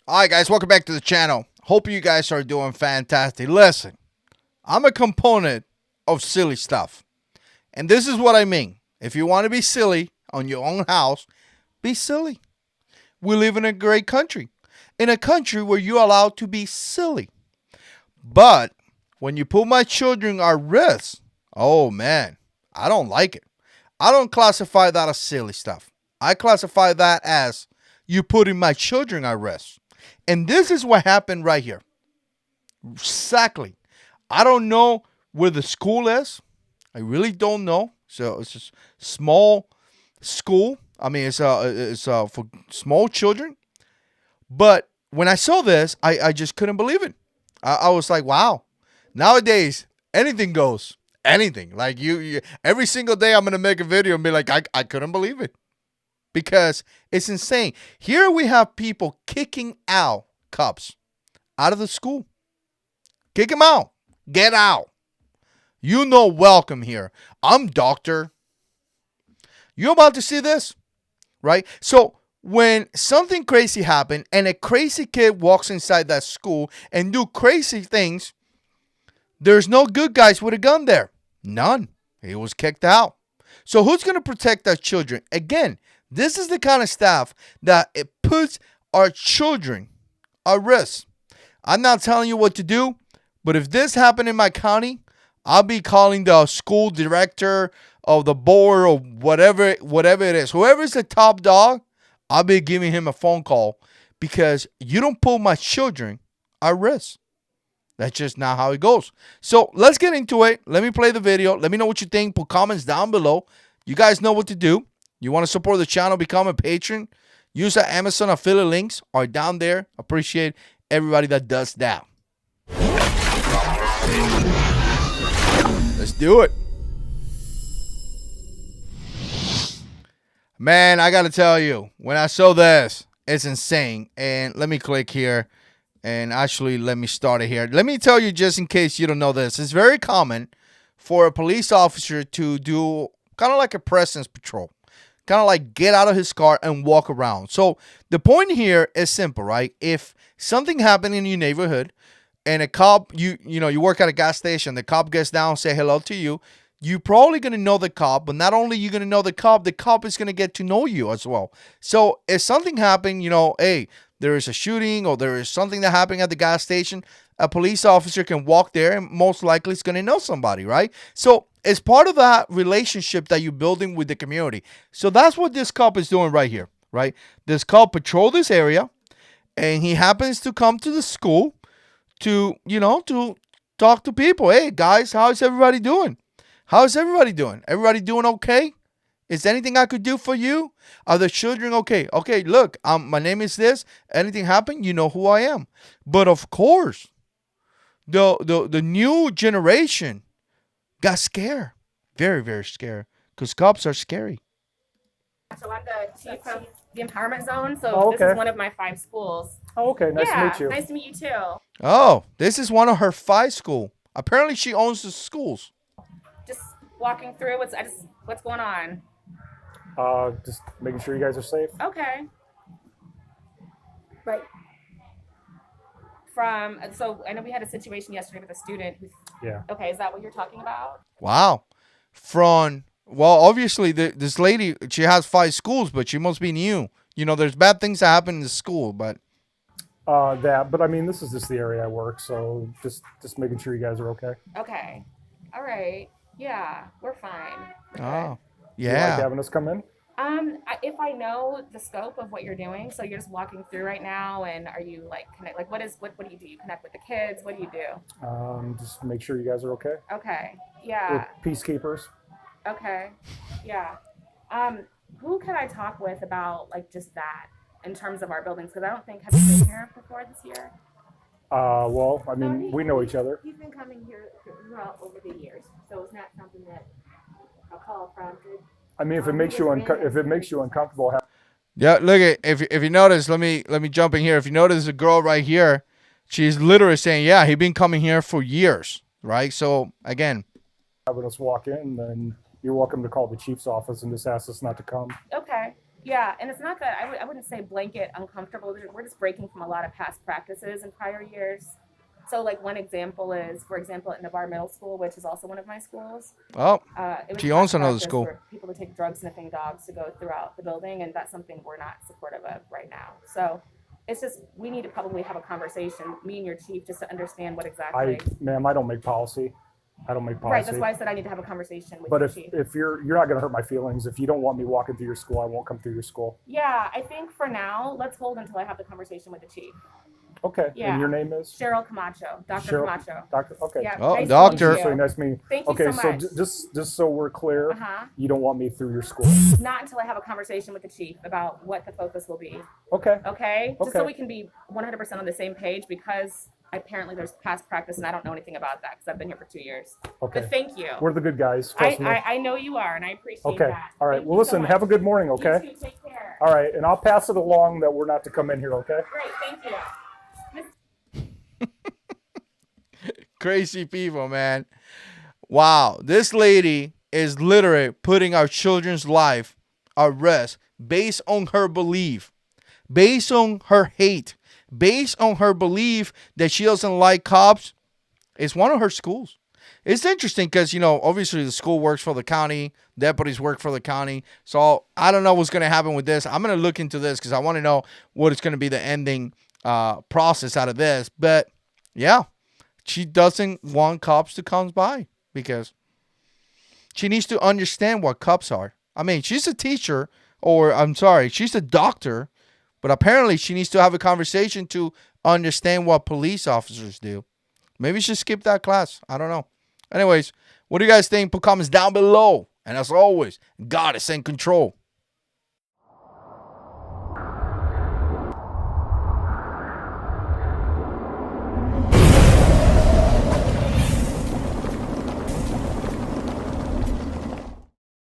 All right, guys, welcome back to the channel. Hope you guys are doing fantastic. Listen, I'm a component of silly stuff. And this is what I mean. If you want to be silly on your own house, be silly. We live in a great country. In a country where you're allowed to be silly. But when you put my children at risk, oh man, I don't like it. I don't classify that as silly stuff. I classify that as you putting my children at risk. And this is what happened right here. Exactly. I don't know where the school is. I really don't know. So it's a small school. I mean, it's for small children. But when I saw this, I just couldn't believe it. I was like, wow. Nowadays, anything goes. Anything. Like you every single day I'm gonna make a video and be like, I couldn't believe it. Because it's insane. Here we have people kicking out cops out of the school. Kick them out. Get out. You know welcome here. I'm doctor. You about to see this? Right? So when something crazy happened and a crazy kid walks inside that school and do crazy things, there's no good guys with a gun there. None. He was kicked out. So who's going to protect our children? Again, this is the kind of stuff that it puts our children at risk. I'm not telling you what to do, but if this happened in my county, I'll be calling the school director of the board or whatever it is. Whoever's the top dog, I'll be giving him a phone call because you don't put my children at risk. That's just not how it goes. So let's get into it. Let me play the video. Let me know what you think. Put comments down below. You guys know what to do. You want to support the channel, become a patron. Use the Amazon affiliate links are down there. Appreciate everybody that does that. Let's do it. Man, I got to tell you, when I saw this, it's insane. And let me click here. And actually, let me start it here. Let me tell you, just in case you don't know this, it's very common for a police officer to do kind of like a presence patrol. Kind of like get out of his car and walk around. So the point here is simple, right? If something happened in your neighborhood and a cop, you work at a gas station, the cop gets down, say hello to you, you're probably going to know the cop, but not only are you going to know the cop is going to get to know you as well. So if something happened, hey, there is a shooting or there is something that happened at the gas station, a police officer can walk there and most likely is going to know somebody, right? So it's part of that relationship that you're building with the community. So that's what this cop is doing right here, right? This cop patrol this area and he happens to come to the school to talk to people. Hey, guys, how's everybody doing? How's everybody doing? Everybody doing okay? Is there anything I could do for you? Are the children okay? Okay, look, my name is this. Anything happen, you know who I am. But of course, the new generation got scared. Very, very scared. Because cops are scary. So I'm the chief of the empowerment zone. So Oh, this okay. is one of my 5 schools. Oh, okay. Nice to Yeah, meet you. nice to meet you too. Oh, this is one of her 5 school. Apparently she owns the schools. Just walking through. What's going on? Just making sure you guys are safe. Okay. Right. So I know we had a situation yesterday with a student who's Yeah. okay. Is that what you're talking about? Wow. Well, obviously this lady, she has 5 schools, but she must be new. There's bad things that happen in the school, but But I mean, this is just the area I work, so just making sure you guys are okay. Okay. All right. Yeah, we're fine. We're good. oh, Do you like yeah. having us come in? If I know the scope of what you're doing, so you're just walking through right now, and are you like connect? Like, what do you do? You connect with the kids? What do you do? Just make sure you guys are okay. Okay. We're Yeah. peacekeepers. Okay. Yeah. Um, who can I talk with about like just that in terms of our buildings? Because I don't think have you been here before this year? Well, I mean, we know each other. He's been coming here throughout over the years, so it's not something that a call prompted. I mean, if it makes you uncomfortable, Yeah, look at if you notice, let me jump in here. If you notice a girl right here, she's literally saying, "Yeah, he's been coming here for years." Right? So, again, having us walk in, then you're welcome to call the chief's office and just ask us not to come. Okay. Yeah, and it's not that I wouldn't say blanket uncomfortable. We're just breaking from a lot of past practices in prior years. So, like one example is, for example, at Navarre Middle School, which is also one of my schools, Oh, it was she owns past another practice school. for people to take drug sniffing dogs to go throughout the building, and that's something we're not supportive of right now. So, it's just we need to probably have a conversation, me and your chief, just to understand what exactly. Ma'am, I don't make policy. I don't make policy. Right, that's why I said I need to have a conversation with But your if chief. if you're not going to hurt my feelings, if you don't want me walking through your school, I won't come through your school. Yeah, I think for now, let's hold until I have the conversation with the chief. Okay. Yeah. And your name is Cheryl Camacho, Dr. Cheryl- Camacho. Doctor. Okay. Yeah, Oh, nice to doctor. meet you. So nice meeting you. Thank you Okay, so much. just so we're clear, Uh-huh. you don't want me through your school. Not until I have a conversation with the chief about what the focus will be. Okay. Okay? Just so Okay. we can be 100% on the same page, because apparently there's past practice and I don't know anything about that because I've been here for 2 years. Okay. But thank you. We're the good guys. Trust me. I know you are, and I appreciate Okay. that. All right. Thank Well, you so listen. much. Have a good morning. Okay. You too. Take care. All right. And I'll pass it along that we're not to come in here. Okay. Great. Thank you. Crazy people, man. Wow, this lady is literally putting our children's life at risk based on her belief, based on her hate, based on her belief that she doesn't like cops. It's one of her schools. It's interesting because, obviously the school works for the county, deputies work for the county. So I don't know what's going to happen with this. I'm going to look into this because I want to know what is going to be the ending process out of this. But yeah, she doesn't want cops to come by because she needs to understand what cops are. I mean, she's a teacher, or I'm sorry, she's a doctor, but apparently she needs to have a conversation to understand what police officers do. Maybe she skip that class. I don't know. Anyways, what do you guys think? Put comments down below. And as always, God is in control.